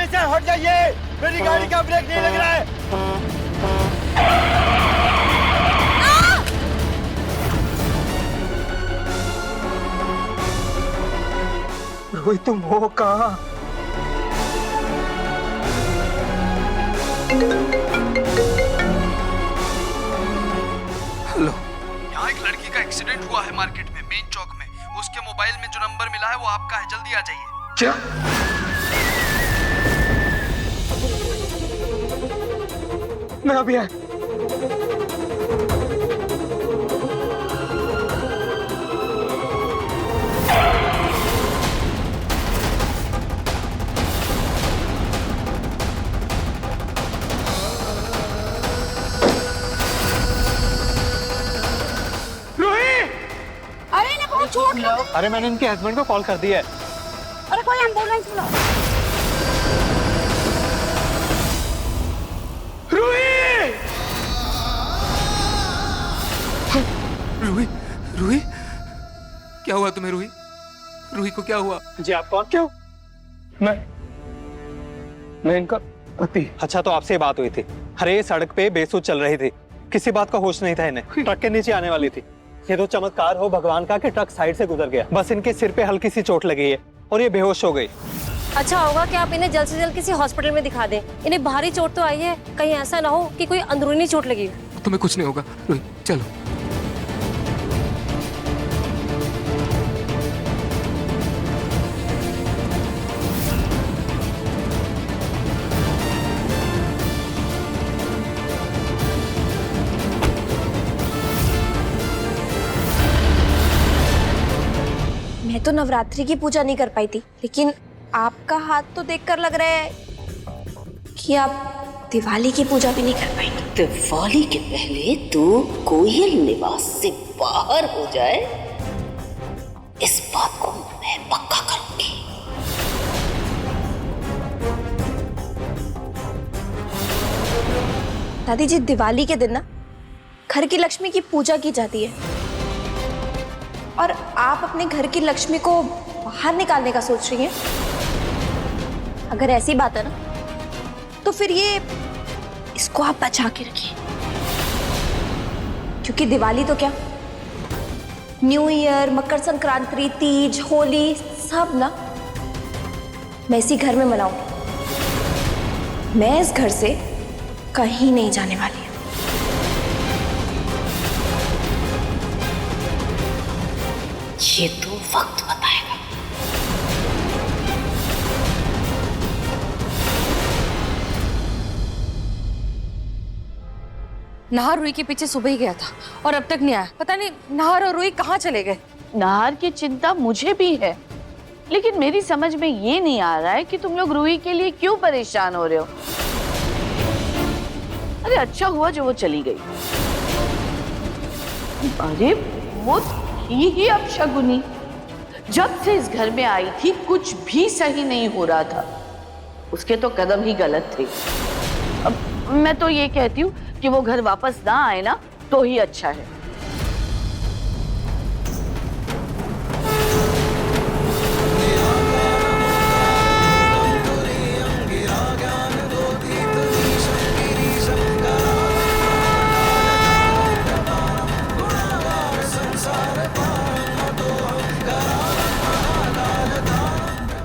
से हट जाइए, मेरी गाड़ी का ब्रेक नहीं लग रहा है। रोहित तुम हो कहाँ? हेलो, यहाँ एक लड़की का एक्सीडेंट हुआ है मार्केट में, मेन चौक में। उसके मोबाइल में जो नंबर मिला है वो आपका है, जल्दी आ जाइए। क्या? मैं अभी आया। चोट लगा। अरे मैंने इनके हस्बैंड को कॉल कर दिया है। अरे कोई एम्बुलेंस बुलाओ। रूही, रूही, क्या हुआ तुम्हें रूही? रूही को क्या हुआ? जी आप कौन? क्या? मैं इनका पति। अच्छा तो आपसे बात हुई थी। अरे सड़क पे बेसुध चल रही थी, किसी बात का होश नहीं था इन्हें। ट्रक के नीचे आने वाली थी। ये तो चमत्कार हो भगवान का कि ट्रक साइड से गुजर गया। बस इनके सिर पे हल्की सी चोट लगी है और ये बेहोश हो गई। अच्छा होगा कि आप इन्हें जल्द से जल्द किसी हॉस्पिटल में दिखा दें। इन्हें भारी चोट तो आई है, कहीं ऐसा ना हो कि कोई अंदरूनी चोट लगी हो। तुम्हें कुछ नहीं होगा रूही, चलो। मैं तो नवरात्रि की पूजा नहीं कर पाई थी, लेकिन आपका हाथ तो देखकर लग रहा है कि आप दिवाली की पूजा भी नहीं कर पाएंगे। दिवाली के पहले तू कोयल निवास से बाहर हो जाए, इस बात को मैं पक्का करूंगी। दादी जी, दिवाली के दिन ना घर की लक्ष्मी की पूजा की जाती है और आप अपने घर की लक्ष्मी को बाहर निकालने का सोच रही हैं। अगर ऐसी बात है ना तो फिर इसको आप बचा के रखिए, क्योंकि दिवाली तो क्या, न्यू ईयर, मकर संक्रांति, तीज, होली सब ना मैं इसी घर में मनाऊंगी। मैं इस घर से कहीं नहीं जाने वाली। ये तो वक्त बताएगा। नाहर रूही के पीछे सुबह ही गया था और अब तक नहीं आया। पता नहीं नाहर और रूही कहाँ चले गए। नाहर की चिंता मुझे भी है, लेकिन मेरी समझ में ये नहीं आ रहा है कि तुम लोग रूही के लिए क्यों परेशान हो रहे हो। अरे अच्छा हुआ जो वो चली गई। अरे वो ही अपशगुनी, जब से इस घर में आई थी कुछ भी सही नहीं हो रहा था। उसके तो कदम ही गलत थे। अब मैं तो ये कहती हूँ कि वो घर वापस ना आए ना तो ही अच्छा है।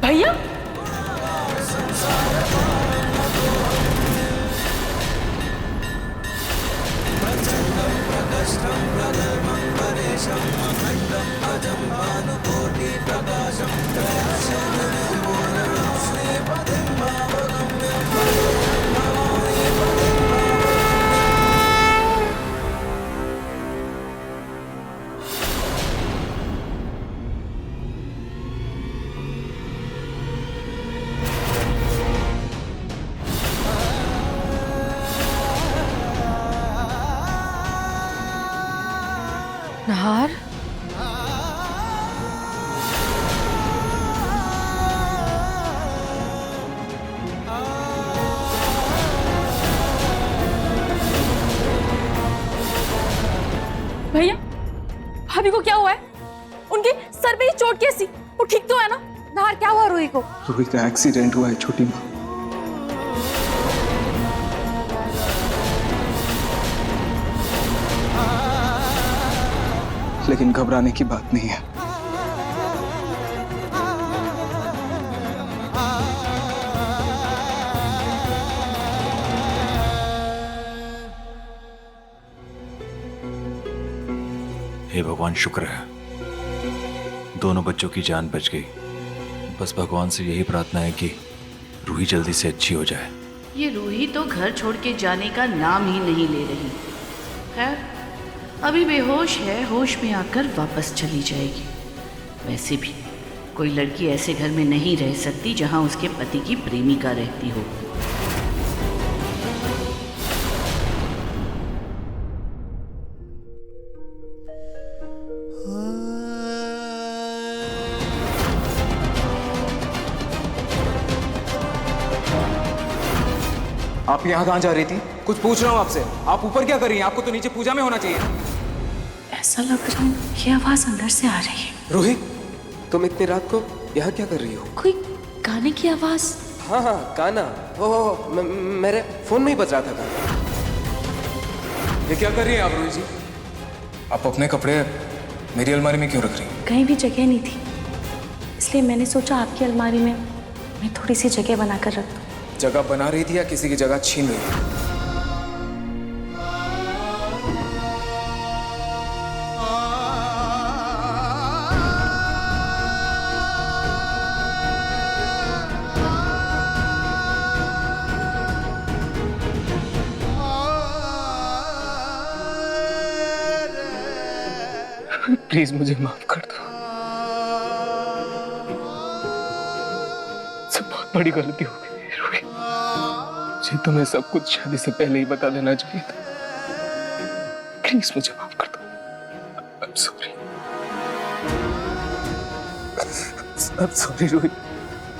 भैया, नाहर, भैया भाभी को क्या हुआ है? उनके सर पे ही चोट कैसी? वो ठीक तो है ना? नाहर, क्या हुआ रूही को? रूही का एक्सीडेंट हुआ है छोटी माँ। लेकिन घबराने की बात नहीं है। हे भगवान, शुक्र है दोनों बच्चों की जान बच गई। बस भगवान से यही प्रार्थना है कि रूही जल्दी से अच्छी हो जाए। ये रूही तो घर छोड़ के जाने का नाम ही नहीं ले रही। खैर, अभी बेहोश है, होश में आकर वापस चली जाएगी। वैसे भी कोई लड़की ऐसे घर में नहीं रह सकती जहां उसके पति की प्रेमिका रहती हो। आप यहाँ कहाँ जा रही थी? कुछ पूछ रहा हूँ आपसे। आप ऊपर क्या कर रही हैं? आपको तो नीचे पूजा में होना चाहिए। ऐसा लग रहा है ये आवाज अंदर से आ रही है। रूही, तुम इतनी रात को यहाँ क्या कर रही हो? कोई गाने की आवाज। हाँ हाँ, गाना। ओह, मेरे फोन में ही बज रहा था गाना। ये क्या कर रही हैं आप रूही जी? आप अपने कपड़े मेरी अलमारी में क्यों रख रही हैं? कहीं भी जगह नहीं थी, इसलिए मैंने सोचा आपकी अलमारी में मैं थोड़ी सी जगह बनाकर रख दूं। जगह बना रही थी या किसी की जगह छीन रही थी? प्लीज मुझे माफ कर दो। सब बहुत बड़ी गलती हो गई रूही। मुझे तुम्हें सब कुछ शादी से पहले ही बता देना चाहिए था। प्लीज मुझे माफ कर दो। I'm sorry। I'm sorry Ruhi.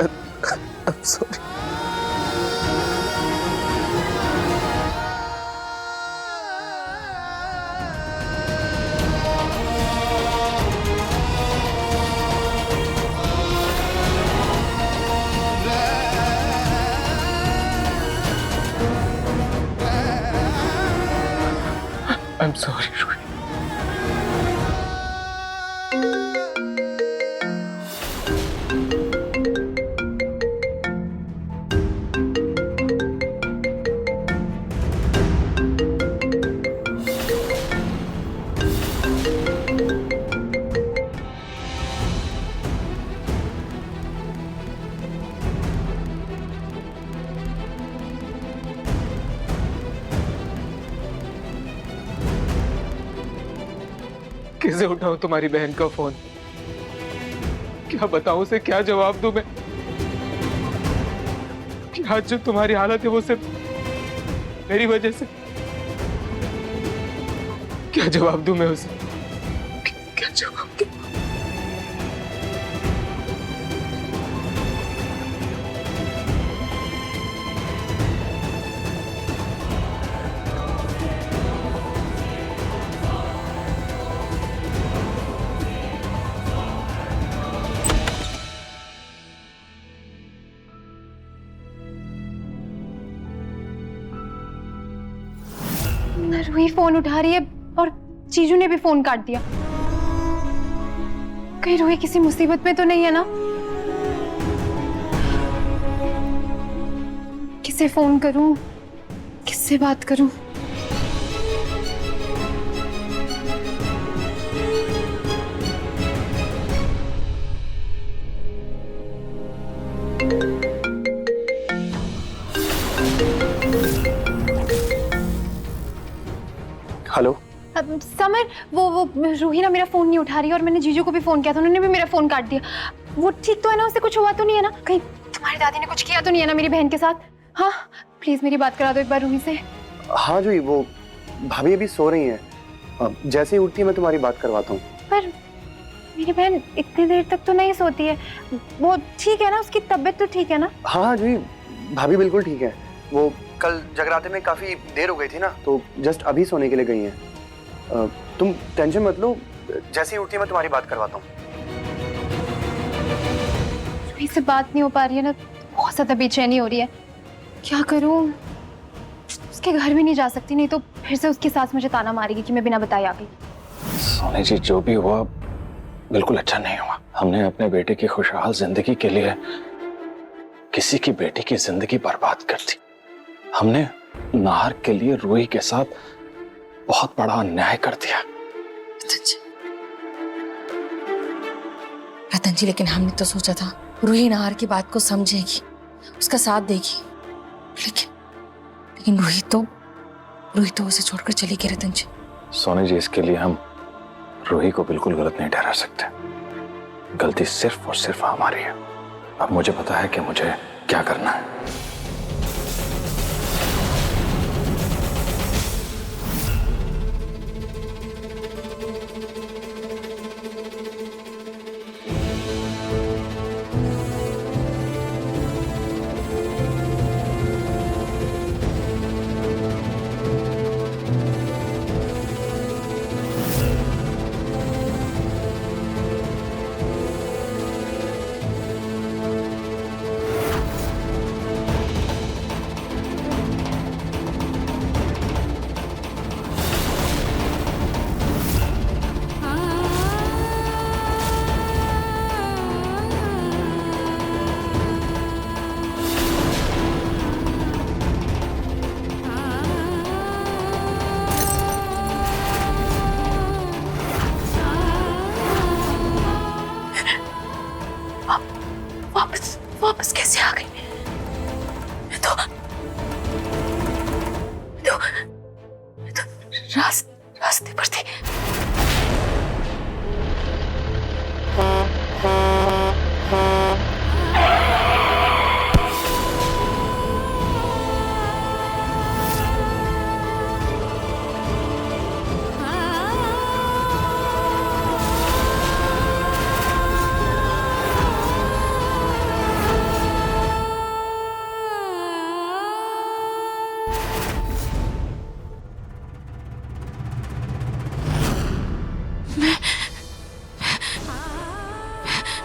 I'm sorry। I'm sorry, Ruhi. कैसे उठाऊं तुम्हारी बहन का फोन? क्या बताऊं उसे? क्या जवाब दूं मैं? कि आज जो तुम्हारी हालत है वो सिर्फ मेरी वजह से। क्या जवाब दूं मैं उसे? क्या जवाब दूं? रूही फोन उठा रही है और जीजू ने भी फोन काट दिया। कहीं रूही किसी मुसीबत में तो नहीं है ना? किसे फोन करूं? किससे बात करूं? हेलो समर, वो रूही ना मेरा फोन नहीं उठा रही है और मैंने जीजू को भी फोन किया था, उन्होंने भी मेरा फोन काट दिया। वो ठीक तो है ना? उसे कुछ हुआ तो नहीं है ना? कहीं तुम्हारी दादी ने कुछ किया तो नहीं है ना मेरी बहन के साथ? हाँ प्लीज मेरी बात करा दो एक बार रूही से। हाँ जूही, वो भाभी अभी सो रही हैं। जैसे ही उठती है मैं तुम्हारी बात करवाता हूँ। पर मेरी बहन इतनी देर तक तो नहीं सोती है। वो ठीक है ना? उसकी तबीयत तो ठीक है ना? हाँ जूही, भाभी बिल्कुल ठीक है। वो कल जगराते में काफी देर हो गई थी ना, तो जस्ट अभी सोने के लिए गई हैं। तुम टेंशन मत लो, जैसे ही उठती है मैं तुम्हारी बात करवाता हूँ। रूही से बात नहीं हो पा रही है ना, बहुत ज्यादा बेचैनी हो रही है। क्या करूँ? उसके घर भी नहीं जा सकती, नहीं तो फिर से उसकी सास मुझे ताना मारेगी कि मैं बिना बताए आ गई। सोनी जी, जो भी हुआ बिल्कुल अच्छा नहीं हुआ। हमने अपने बेटे की खुशहाल जिंदगी के लिए किसी की बेटी की जिंदगी बर्बाद कर दी। हमने नाहर के लिए रूही के साथ बहुत बड़ा अन्याय कर दिया। रतन जी, लेकिन हमने तो सोचा था रूही नाहर की बात को समझेगी, उसका साथ देगी, लेकिन रूही तो उसे छोड़कर चली गई। रतन जी, सोनी जी, इसके लिए हम रूही को बिल्कुल गलत नहीं ठहरा सकते। गलती सिर्फ और सिर्फ हमारी है। अब मुझे पता है कि मुझे क्या करना है। वापस कैसे आ गई? मैं तो रास्ते पर थी।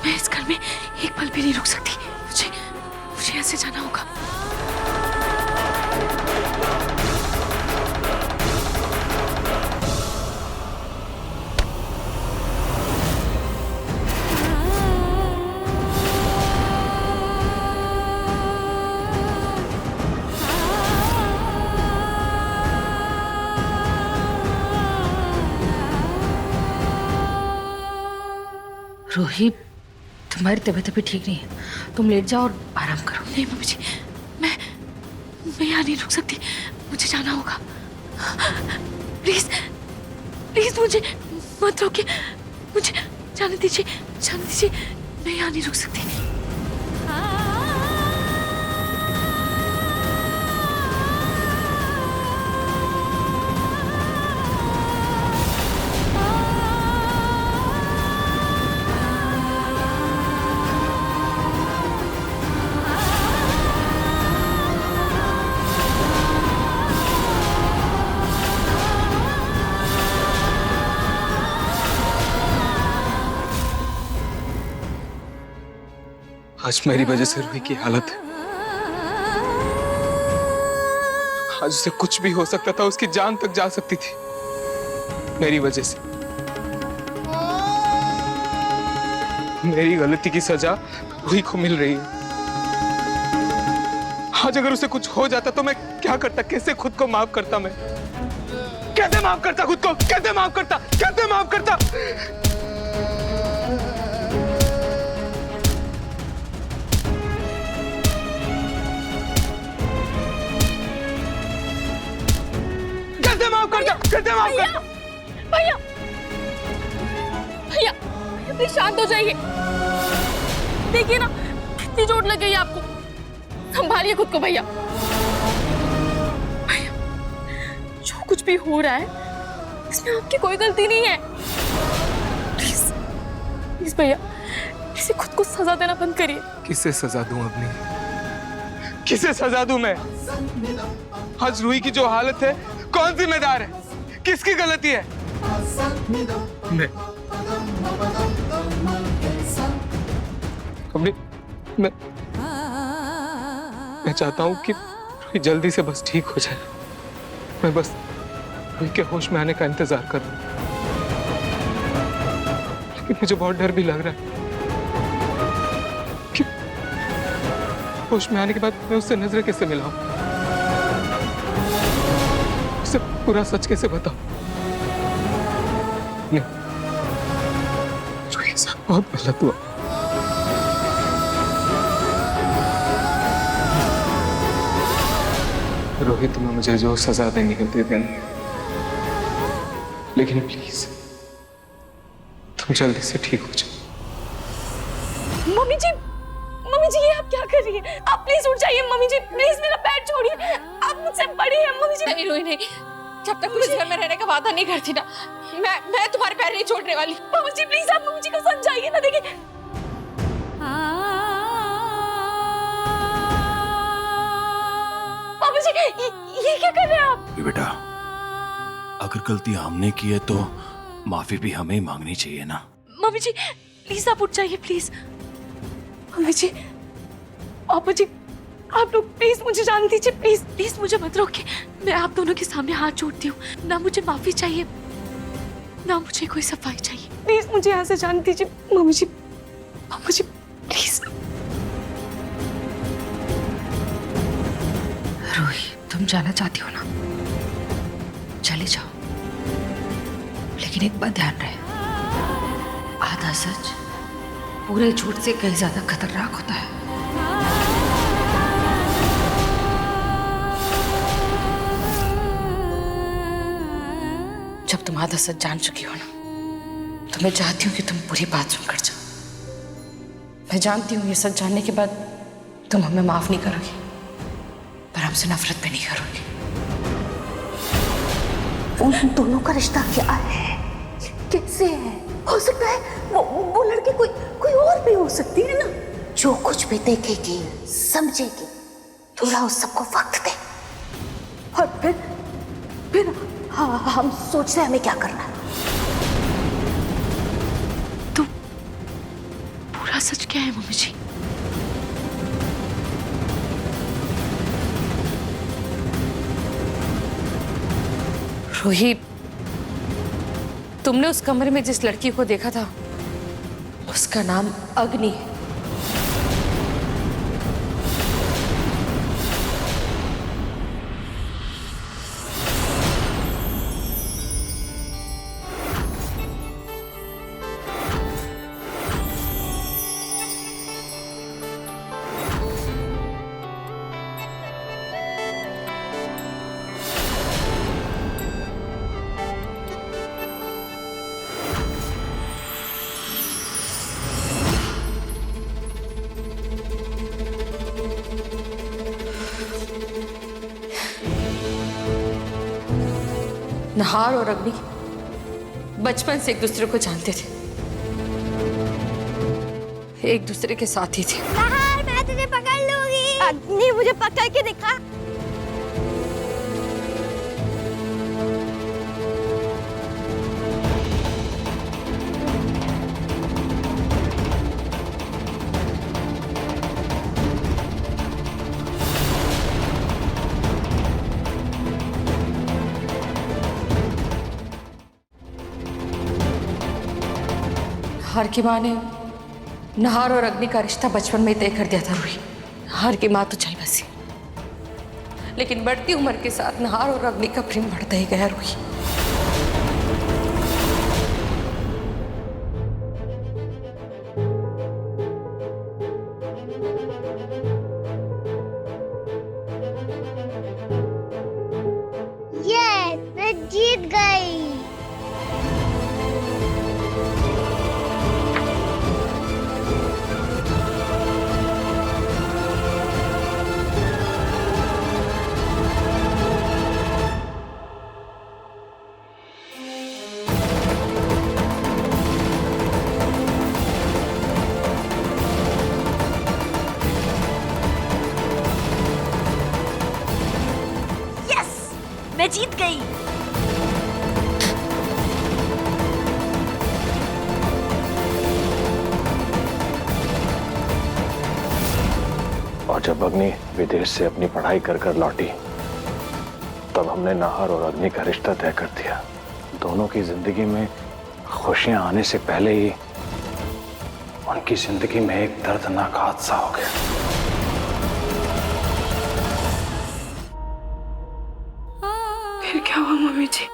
मैं इस घर में एक पल भी नहीं रुक सकती। मुझे ऐसे जाना होगा। रूही, तुम्हारी तबीयत अभी ठीक नहीं है, तुम लेट जाओ और आराम करो। नहीं मम्मी जी, मैं यहाँ नहीं रुक सकती, मुझे जाना होगा। प्लीज प्लीज मुझे मत रोकिए, मुझे जाने दीजिए, मैं यहाँ नहीं रुक सकती। आज मेरी वजह से रूही की हालत है। आज उसे कुछ भी हो सकता था, उसकी जान तक जा सकती थी मेरी वजह से। मेरी गलती की सजा रूही को मिल रही है। आज अगर उसे कुछ हो जाता तो मैं क्या करता? कैसे खुद को माफ करता? मैं कैसे माफ करता खुद को? कैसे माफ करता? कैसे माफ करता? भैया प्लीज शांत हो जाइए। देखिए ना कितनी चोट लग गई है आपको, संभालिए खुद को भैया। जो कुछ भी हो रहा है इसमें आपकी कोई गलती नहीं है। प्लीज भैया, इसे खुद को सजा देना बंद करिए। किसे सजा दूं अपनी? किसे सजा दूं मैं? आज रूही की जो हालत है, कौन जिम्मेदार है? किसकी गलती है? मैं चाहता हूं कि रूही जल्दी से बस ठीक हो जाए। मैं बस रूही के होश में आने का इंतजार कर रहा हूं। लेकिन मुझे बहुत डर भी लग रहा है। होश में आने के बाद मैं उससे नजरें कैसे मिलाऊं, उसे पूरा सच कैसे बताऊं? नहीं, जो ये सब बहुत गलत हुआ। रोहित, तुम्हें मुझे जो सजा देनी है दे देना, लेकिन प्लीज तुम जल्दी से ठीक हो जाओ। मम्मी जी ये आप क्या कर रही हैं? आप प्लीज उठ जाइए मम्मी जी, प्लीज मेरा पैर छोड़िए, आप मुझसे बड़ी हैं मम्मी जी। नहीं रोही नहीं, जब तक तुम इस घर में रहने का वादा नहीं करती ना, मैं तुम्हारे पैर नहीं छोड़ने वाली। मम्मी जी प्लीज आप मम्मी जी को समझाइए ना। देखिए मम्मी जी ये क्या कर रहे हैं आप? बेटा, अगर गलती हमने की है तो माफी भी हमें ही मांगनी चाहिए ना। मम्मी जी प्लीज आप उठ जाइए प्लीज। मम्मी जी, पापा जी, आप लोग प्लीज मुझे जाने दीजिए, प्लीज प्लीज मुझे मत रोकिए। मैं आप दोनों के सामने हाथ जोड़ती हूँ, ना मुझे माफी चाहिए ना मुझे कोई सफाई चाहिए। प्लीज मुझे यहाँ से जाने दीजिए मम्मी जी, पापा जी प्लीज। रोही, तुम जाना चाहती हो ना, चले जाओ, लेकिन एक बात ध्यान रहे, आधा सच पूरे झूठ से कहीं ज्यादा खतरनाक होता है। जब तुम आधा सच जान चुकी हो ना, तो मैं चाहती हूँ कि तुम पूरी बात सुनकर जाओ। मैं जानती हूँ ये सच जानने के बाद तुम हमें माफ नहीं करोगी, पर हमसे नफरत भी नहीं करोगी। उन दोनों का रिश्ता क्या है, कैसे है? हो सकता है वो लड़की कोई और भी हो सकती है ना। जो कुछ भी देखेगी समझेगी, थोड़ा उस सबको वक्त दे, और फिर हाँ हम सोचते हैं हमें क्या करना है। तो पूरा सच क्या है मम्मी जी? रोही, तुमने उस कमरे में जिस लड़की को देखा था उसका नाम अग्नि है। नहार और अग्नि बचपन से एक दूसरे को जानते थे, एक दूसरे के साथी थे। नहार, मैं तुझे पकड़ लूंगी। अग्नि मुझे पकड़ के दिखा। नहार की माँ ने नहार और अग्नि का रिश्ता बचपन में ही तय कर दिया था। रोही, नहार की माँ तो चल बसी, लेकिन बढ़ती उम्र के साथ नहार और अग्नि का प्रेम बढ़ता ही गया। रोही, मैं जीत गई। मैं जीत गई। और जब अग्नि विदेश से अपनी पढ़ाई कर कर लौटी, तब हमने नहार और अग्नि का रिश्ता तय कर दिया। दोनों की जिंदगी में खुशियां आने से पहले ही उनकी जिंदगी में एक दर्दनाक हादसा हो गया। फिर क्या हुआ मम्मी जी?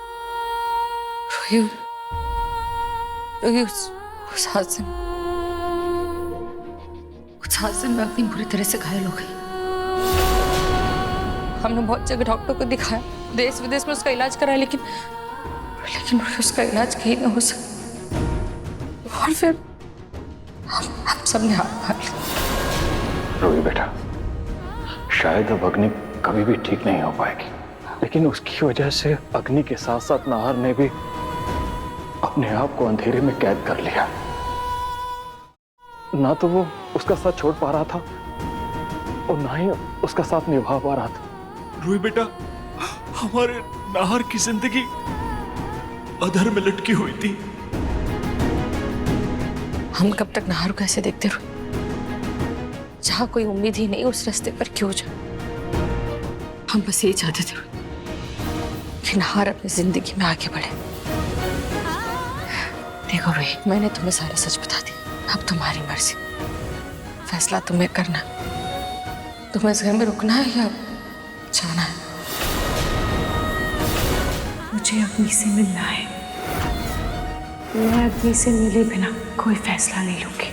रोही उस हादसे में अग्नि बुरी तरह से घायल हो गई। हमने बहुत जगह डॉक्टर को दिखाया, देश विदेश में उसका इलाज कराया, लेकिन उसका इलाज कहीं नहीं हो सका। और फिर हम सबने हाथ मार लिया। रोही बेटा, शायद अब अग्नि कभी भी ठीक नहीं हो पाएगी, लेकिन उसकी वजह से अग्नि के साथ साथ नाहर ने भी अपने आप को अंधेरे में कैद कर लिया। ना तो वो उसका साथ छोड़ पा रहा था और ना ही उसका साथ निभा पा रहा था। रूही बेटा, हमारे नाहर की जिंदगी अधर में लटकी हुई थी। हम कब तक नाहर को ऐसे देखते रहे? जहां कोई उम्मीद ही नहीं, उस रास्ते पर क्यों जाए? हम बस यही चाहते थे कि नाहर अपनी जिंदगी में आगे बढ़े। देखो रोही, मैंने तुम्हें सारा सच बता दिया। अब तुम्हारी मर्जी, फैसला तुम्हें करना। तुम्हें इस घर में रुकना है या जाना है? मुझे अग्नि से मिलना है। मैं अग्नि से मिले बिना कोई फैसला नहीं लूंगी।